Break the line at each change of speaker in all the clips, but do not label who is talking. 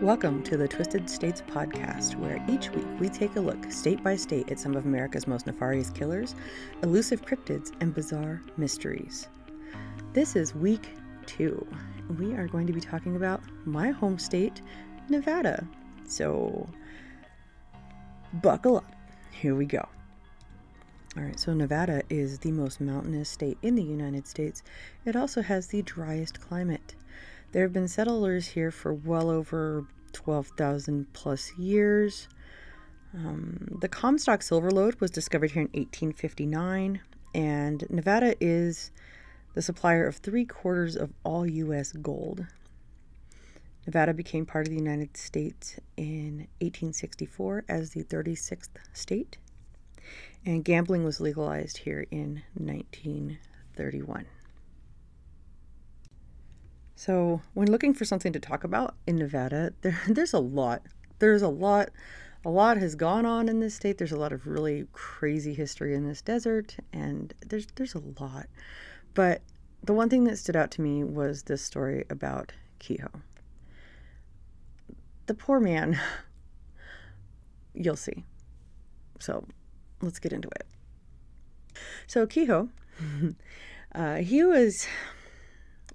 Welcome to the Twisted States podcast, where each week we take a look state by state at some of America's most nefarious killers, elusive cryptids, and bizarre mysteries. This is week 2. We are going to be talking about my home state, Nevada. So, buckle up. Here we go. Alright, so Nevada is the most mountainous state in the United States. It also has the driest climate. There have been settlers here for well over 12,000 plus years. The Comstock silver lode was discovered here in 1859, and Nevada is the supplier of 3/4 of all U.S. gold. Nevada became part of the United States in 1864 as the 36th state, and gambling was legalized here in 1931. So when looking for something to talk about in Nevada, there's a lot. A lot has gone on in this state. There's a lot of really crazy history in this desert, and there's a lot. But the one thing that stood out to me was this story about Queho. The poor man, you'll see. So let's get into it. So Queho, he was...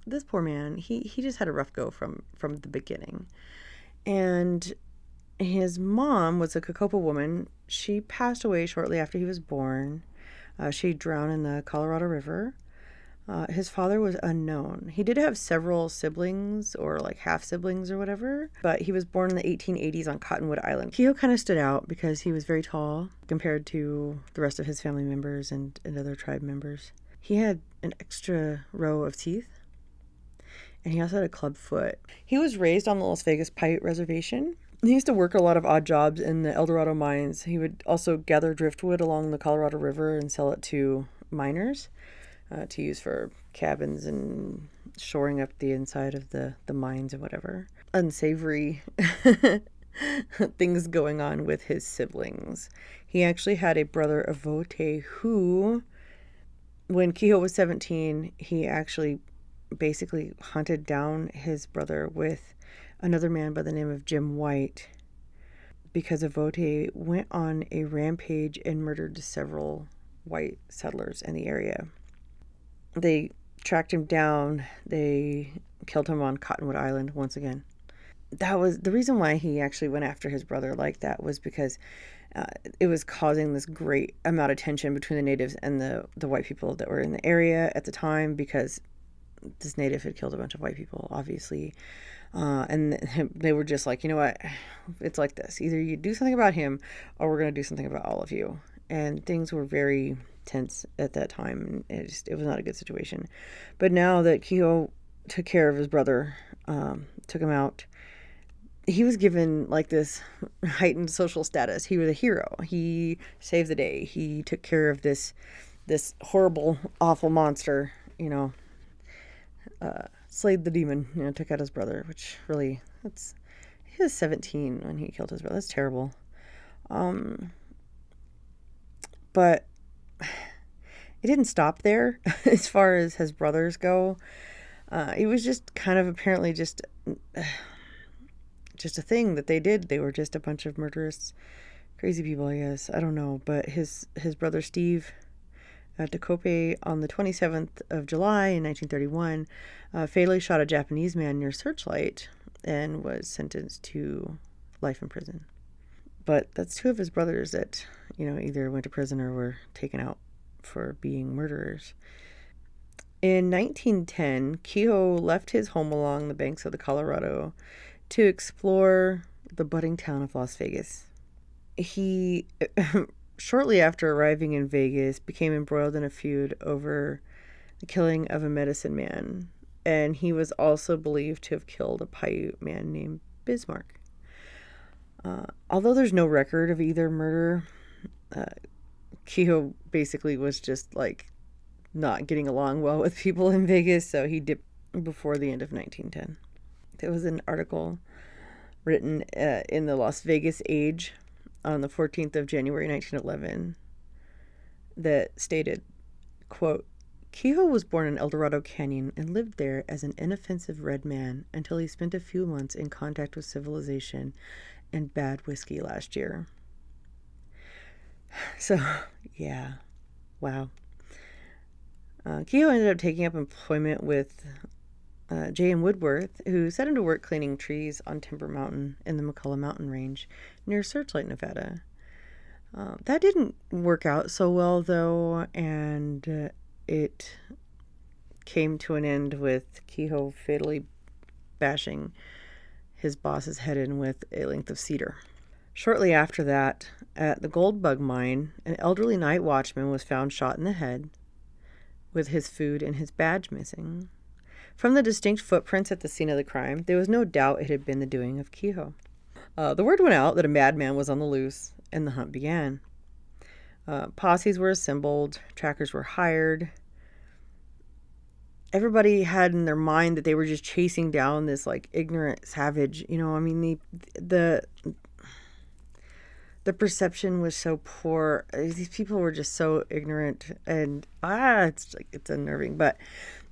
This poor man, he just had a rough go from the beginning. And his mom was a Cocopa woman. She passed away shortly after he was born. She drowned in the Colorado River. His father was unknown. He did have several siblings, or like half-siblings or whatever, but he was born in the 1880s on Cottonwood Island. Queho kind of stood out because he was very tall compared to the rest of his family members and other tribe members. He had an extra row of teeth. And he also had a club foot. He was raised on the Las Vegas Paiute Reservation. He used to work a lot of odd jobs in the El Dorado mines. He would also gather driftwood along the Colorado River and sell it to miners to use for cabins and shoring up the inside of the mines or whatever. Unsavory things going on with his siblings. He actually had a brother, Avote, who, when Queho was 17, he actually basically hunted down his brother with another man by the name of Jim White because Avote went on a rampage and murdered several white settlers in the area. They tracked him down. They killed him on Cottonwood Island once again. That was the reason why he actually went after his brother like that, was because it was causing this great amount of tension between the natives and the white people that were in the area at the time, because this native had killed a bunch of white people, obviously. And they were just like, you know what? It's like this. Either you do something about him or we're going to do something about all of you. And things were very tense at that time. It was not a good situation. But now that Queho took care of his brother, took him out, he was given like this heightened social status. He was a hero. He saved the day. He took care of this horrible, awful monster, slayed the demon, took out his brother, which really, he was 17 when he killed his brother. That's terrible. But it didn't stop there as far as his brothers go. It was just kind of apparently just a thing that they did. They were just a bunch of murderous, crazy people, I guess. I don't know. But his brother Steve Tecope, on the 27th of July in 1931, fatally shot a Japanese man near Searchlight and was sentenced to life in prison. But that's 2 of his brothers that, either went to prison or were taken out for being murderers. In 1910, Queho left his home along the banks of the Colorado to explore the budding town of Las Vegas. He... Shortly after arriving in Vegas, became embroiled in a feud over the killing of a medicine man, and he was also believed to have killed a Paiute man named Bismarck. Although there's no record of either murder, Queho basically was just like not getting along well with people in Vegas, so he dipped before the end of 1910. There was an article written in the Las Vegas Age on the 14th of January 1911 that stated, quote, Queho was born in El Dorado Canyon and lived there as an inoffensive red man until he spent a few months in contact with civilization and bad whiskey last year. So, yeah, wow. Queho ended up taking up employment with J.M. Woodworth, who set him to work cleaning trees on Timber Mountain in the McCullough Mountain Range near Searchlight, Nevada. That didn't work out so well, though, and it came to an end with Queho fatally bashing his boss's head in with a length of cedar. Shortly after that, at the Gold Bug Mine, an elderly night watchman was found shot in the head with his food and his badge missing. From the distinct footprints at the scene of the crime, there was no doubt it had been the doing of Queho. The word went out that a madman was on the loose, and the hunt began. Posses were assembled, trackers were hired. Everybody had in their mind that they were just chasing down this like ignorant savage. You know, I mean, the perception was so poor. These people were just so ignorant, and it's unnerving. But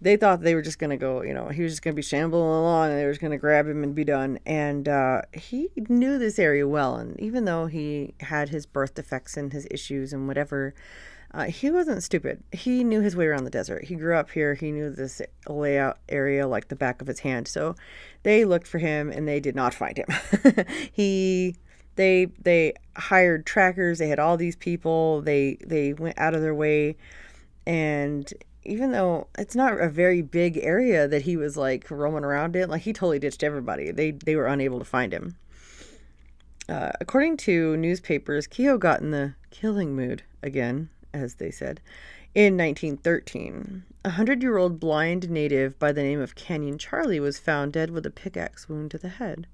they thought they were just gonna go. You know, he was just gonna be shambling along, and they were just gonna grab him and be done. And he knew this area well, and even though he had his birth defects and his issues and whatever, he wasn't stupid. He knew his way around the desert. He grew up here. He knew this layout area like the back of his hand. So they looked for him, and they did not find him. They hired trackers. They had all these people. They went out of their way. And even though it's not a very big area that he was like roaming around in, like he totally ditched everybody. They were unable to find him. According to newspapers, Queho got in the killing mood again, as they said, in 1913. A 100-year-old blind native by the name of Canyon Charlie was found dead with a pickaxe wound to the head.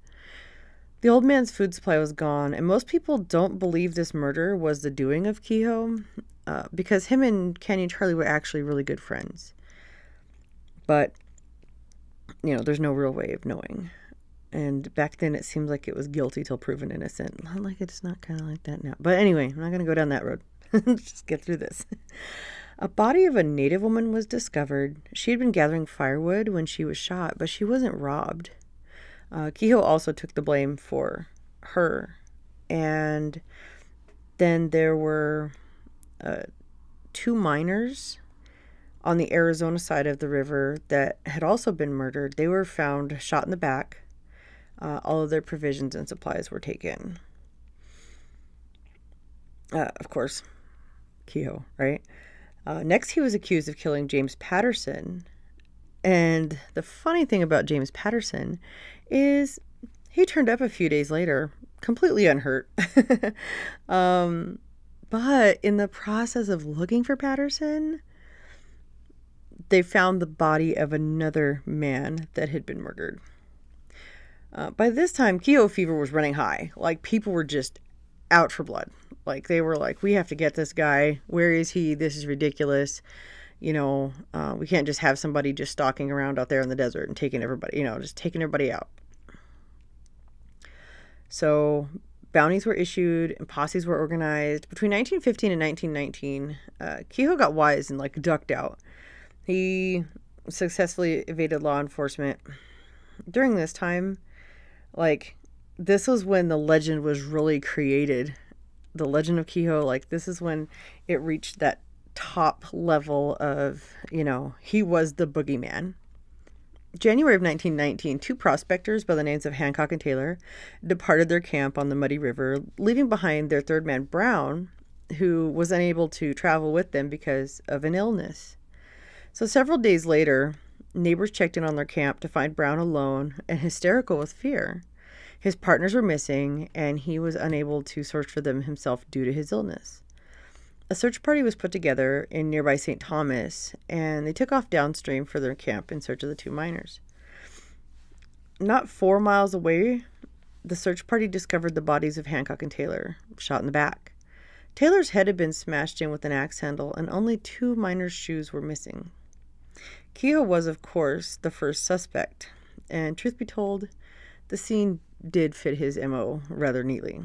The old man's food supply was gone, and most people don't believe this murder was the doing of Queho, because him and Canyon Charlie were actually really good friends. But, you know, there's no real way of knowing. And back then it seems like it was guilty till proven innocent. Not like it's not kind of like that now. But anyway, I'm not going to go down that road. Just get through this. A body of a native woman was discovered. She had been gathering firewood when she was shot, but she wasn't robbed. Queho also took the blame for her. And then there were 2 miners on the Arizona side of the river that had also been murdered. They were found shot in the back. All of their provisions and supplies were taken. Of course, Queho, right? Next, he was accused of killing James Patterson. And the funny thing about James Patterson is he turned up a few days later, completely unhurt. But in the process of looking for Patterson, they found the body of another man that had been murdered. By this time, Queho fever was running high. Like, people were just out for blood. Like, they were like, we have to get this guy. Where is he? This is ridiculous. You know, we can't just have somebody just stalking around out there in the desert and taking everybody, just taking everybody out. So bounties were issued and posses were organized. Between 1915 and 1919, Queho got wise and, like, ducked out. He successfully evaded law enforcement. During this time, like, this was when the legend was really created. The legend of Queho, like, this is when it reached that top level of, he was the boogeyman. January of 1919, 2 prospectors by the names of Hancock and Taylor departed their camp on the Muddy River, leaving behind their third man, Brown, who was unable to travel with them because of an illness. So several days later, neighbors checked in on their camp to find Brown alone and hysterical with fear. His partners were missing, and he was unable to search for them himself due to his illness. A search party was put together in nearby St. Thomas, and they took off downstream for their camp in search of the 2 miners. Not 4 miles away, the search party discovered the bodies of Hancock and Taylor, shot in the back. Taylor's head had been smashed in with an axe handle, and only 2 miners' shoes were missing. Queho was, of course, the first suspect, and truth be told, the scene did fit his MO rather neatly.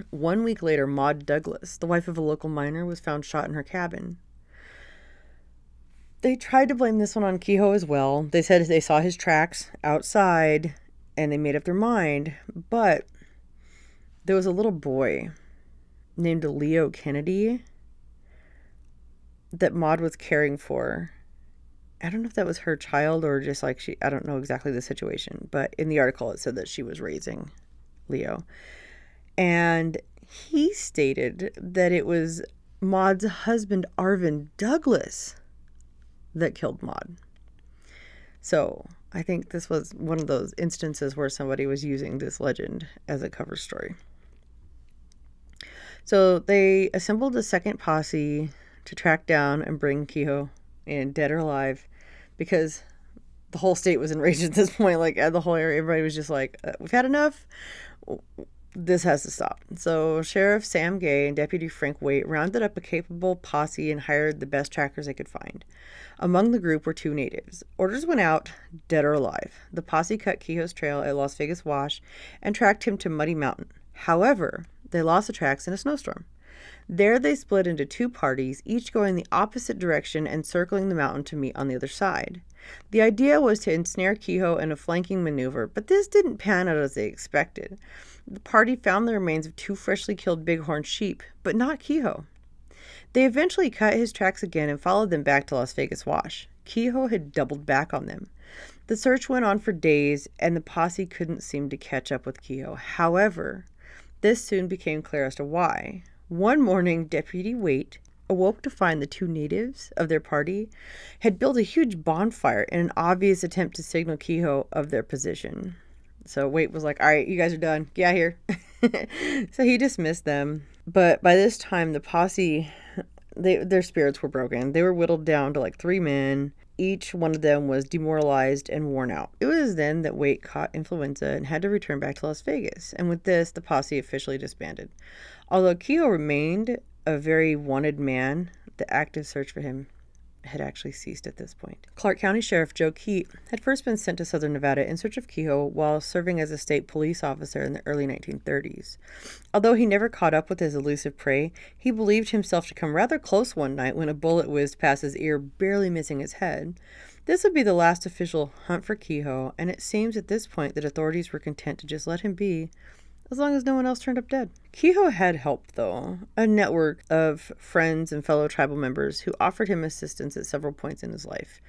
1 week later, Maud Douglas, the wife of a local miner, was found shot in her cabin. They tried to blame this one on Queho as well. They said they saw his tracks outside and they made up their mind. But there was a little boy named Leo Kennedy that Maud was caring for. I don't know if that was her child or just like I don't know exactly the situation, but in the article it said that she was raising Leo. And he stated that it was Maud's husband, Arvin Douglas, that killed Maud. So I think this was one of those instances where somebody was using this legend as a cover story. So they assembled a second posse to track down and bring Queho in, dead or alive, because the whole state was enraged at this point. Like, the whole area, everybody was just like, we've had enough. This has to stop. So Sheriff Sam Gay and Deputy Frank Waite rounded up a capable posse and hired the best trackers they could find. Among the group were 2 natives. Orders went out, dead or alive. The posse cut Queho's trail at Las Vegas Wash and tracked him to Muddy Mountain. However, they lost the tracks in a snowstorm. There they split into 2 parties, each going the opposite direction and circling the mountain to meet on the other side. The idea was to ensnare Queho in a flanking maneuver, but this didn't pan out as they expected. The party found the remains of 2 freshly killed bighorn sheep, but not Queho. They eventually cut his tracks again and followed them back to Las Vegas Wash. Queho had doubled back on them. The search went on for days, and the posse couldn't seem to catch up with Queho. However, this soon became clear as to why. One morning, Deputy Waite awoke to find the 2 natives of their party had built a huge bonfire in an obvious attempt to signal Queho of their position. So Waite was like, all right, you guys are done. Get out here. So he dismissed them. But by this time, the posse, their spirits were broken. They were whittled down to like 3 men. Each one of them was demoralized and worn out. It was then that Waite caught influenza and had to return back to Las Vegas. And with this, the posse officially disbanded. Although Queho remained a very wanted man, the active search for him had actually ceased at this point. Clark County Sheriff Joe Keat had first been sent to southern Nevada in search of Queho while serving as a state police officer in the early 1930s. Although he never caught up with his elusive prey, he believed himself to come rather close one night when a bullet whizzed past his ear, barely missing his head. This would be the last official hunt for Queho, and it seems at this point that authorities were content to just let him be, as long as no one else turned up dead. Queho had help, though, a network of friends and fellow tribal members who offered him assistance at several points in his life,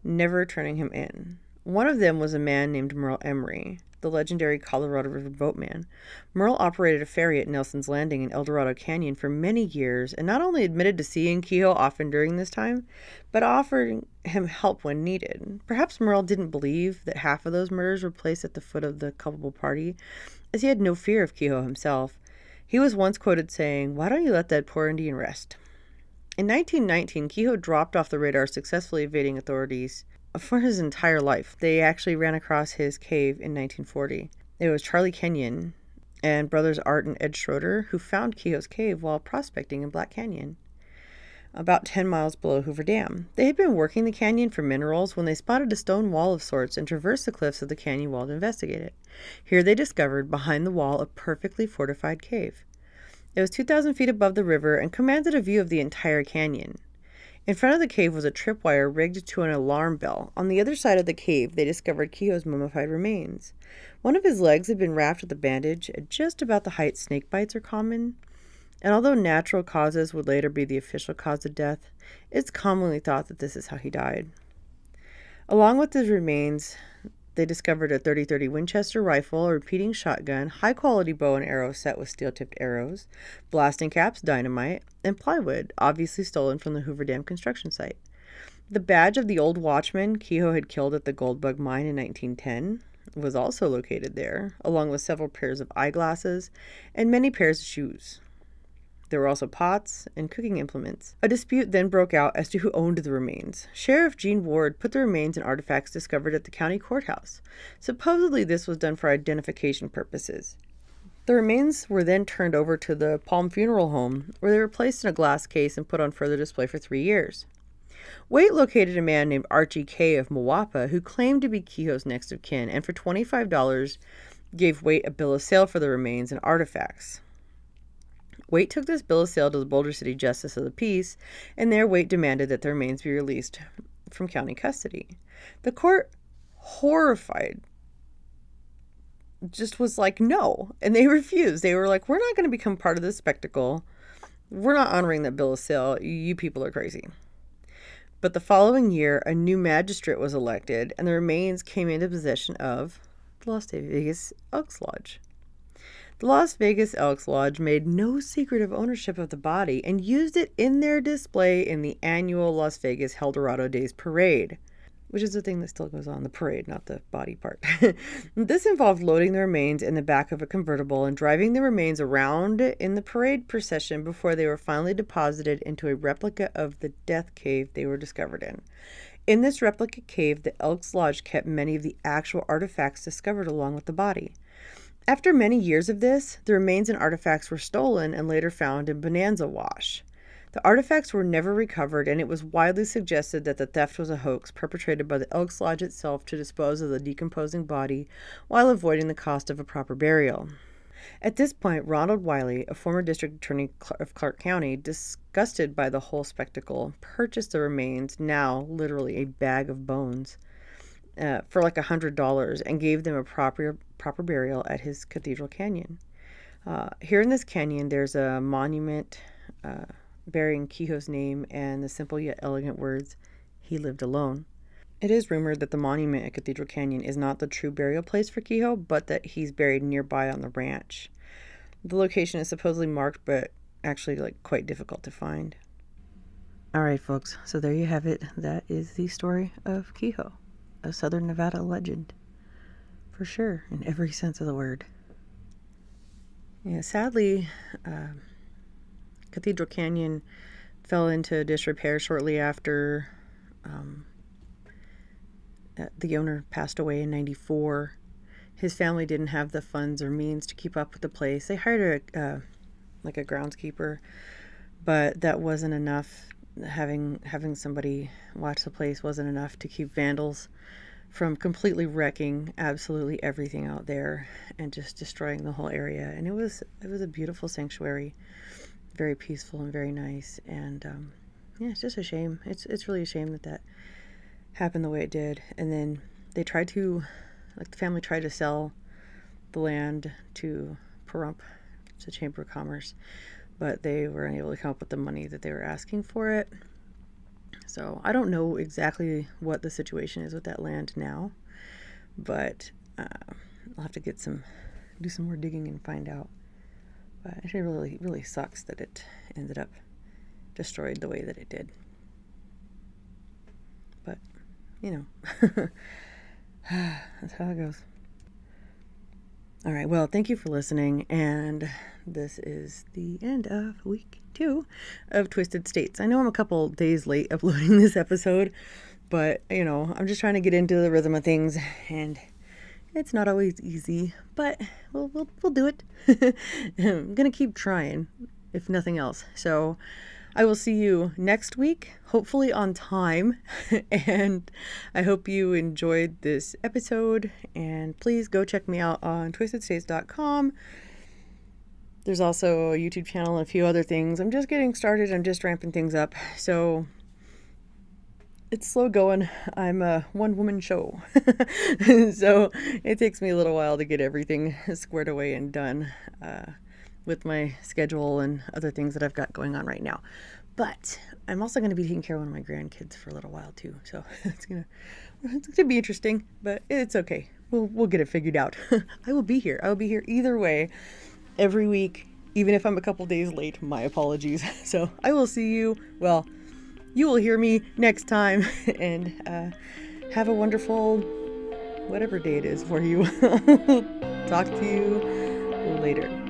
never turning him in. One of them was a man named Merle Emery, the legendary Colorado River boatman. Merle operated a ferry at Nelson's Landing in El Dorado Canyon for many years and not only admitted to seeing Queho often during this time, but offered him help when needed. Perhaps Merle didn't believe that half of those murders were placed at the foot of the culpable party, as he had no fear of Queho himself. He was once quoted saying, "Why don't you let that poor Indian rest?" In 1919, Queho dropped off the radar, successfully evading authorities for his entire life. They actually ran across his cave in 1940. It was Charlie Kenyon and brothers Art and Ed Schroeder who found Queho's cave while prospecting in Black Canyon, about 10 miles below Hoover Dam. They had been working the canyon for minerals when they spotted a stone wall of sorts and traversed the cliffs of the canyon wall to investigate it. Here they discovered, behind the wall, a perfectly fortified cave. It was 2,000 feet above the river and commanded a view of the entire canyon. In front of the cave was a tripwire rigged to an alarm bell. On the other side of the cave, they discovered Queho's mummified remains. One of his legs had been wrapped with a bandage at just about the height snake bites are common. And although natural causes would later be the official cause of death, it's commonly thought that this is how he died. Along with his remains, they discovered a .30-30 Winchester rifle, a repeating shotgun, high-quality bow and arrow set with steel-tipped arrows, blasting caps, dynamite, and plywood, obviously stolen from the Hoover Dam construction site. The badge of the old watchman Queho had killed at the Goldbug mine in 1910 was also located there, along with several pairs of eyeglasses and many pairs of shoes. There were also pots and cooking implements. A dispute then broke out as to who owned the remains. Sheriff Gene Ward put the remains and artifacts discovered at the county courthouse. Supposedly this was done for identification purposes. The remains were then turned over to the Palm Funeral Home, where they were placed in a glass case and put on further display for 3 years. Waite located a man named Archie Kay of Moapa who claimed to be Queho's next of kin, and for $25 gave Waite a bill of sale for the remains and artifacts. Waite took this bill of sale to the Boulder City Justice of the Peace, and there Waite demanded that the remains be released from county custody. The court, horrified, just was like, no. And they refused. They were like, we're not going to become part of this spectacle. We're not honoring that bill of sale. You people are crazy. But the following year, a new magistrate was elected, and the remains came into possession of the Las Vegas Elks Lodge. The Las Vegas Elks Lodge made no secret of ownership of the body and used it in their display in the annual Las Vegas Eldorado Days Parade, which is the thing that still goes on, the parade, not the body part. This involved loading the remains in the back of a convertible and driving the remains around in the parade procession before they were finally deposited into a replica of the death cave they were discovered in. In this replica cave, the Elks Lodge kept many of the actual artifacts discovered along with the body. After many years of this, the remains and artifacts were stolen and later found in Bonanza Wash. The artifacts were never recovered, and it was widely suggested that the theft was a hoax perpetrated by the Elks Lodge itself to dispose of the decomposing body while avoiding the cost of a proper burial. At this point, Ronald Wiley, a former district attorney of Clark County, disgusted by the whole spectacle, purchased the remains, now literally a bag of bones, for like $100 and gave them a proper burial at his Cathedral Canyon. Here in this canyon, there's a monument bearing Queho's name and the simple yet elegant words, "He lived alone." It is rumored that the monument at Cathedral Canyon is not the true burial place for Queho, but that he's buried nearby on the ranch. The location is supposedly marked, but actually quite difficult to find. All right, folks, so there you have it. That is the story of Queho, a Southern Nevada legend, for sure, in every sense of the word. Yeah, sadly, Cathedral Canyon fell into disrepair shortly after the owner passed away in '94. His family didn't have the funds or means to keep up with the place. They hired a groundskeeper, but that wasn't enough. Having somebody watch the place wasn't enough to keep vandals from completely wrecking absolutely everything out there and just destroying the whole area. And it was a beautiful sanctuary, very peaceful and very nice. And yeah, it's just a shame. It's really a shame that happened the way it did. And then they tried to, the family tried to sell the land to Pahrump, the Chamber of Commerce, but they were unable to come up with the money that they were asking for it. So I don't know exactly what the situation is with that land now, but I'll have to do some more digging and find out. But it really, really sucks that it ended up destroyed the way that it did. But, that's how it goes. All right, well, thank you for listening, and this is the end of week 2 of Twisted States. I know I'm a couple days late uploading this episode, but, I'm just trying to get into the rhythm of things, and it's not always easy, but we'll do it. I'm going to keep trying, if nothing else. So I will see you next week, hopefully on time, and I hope you enjoyed this episode, and please go check me out on twistedstates.com. There's also a YouTube channel and a few other things. I'm just getting started. I'm just ramping things up, so it's slow going. I'm a one-woman show, so it takes me a little while to get everything squared away and done with my schedule and other things that I've got going on right now. But I'm also going to be taking care of one of my grandkids for a little while too, so it's gonna be interesting, but it's okay. We'll get it figured out. I will be here. Either way, every week, even if I'm a couple days late. My apologies. So I will see you. Well, you will hear me next time, and have a wonderful whatever day it is for you. Talk to you later.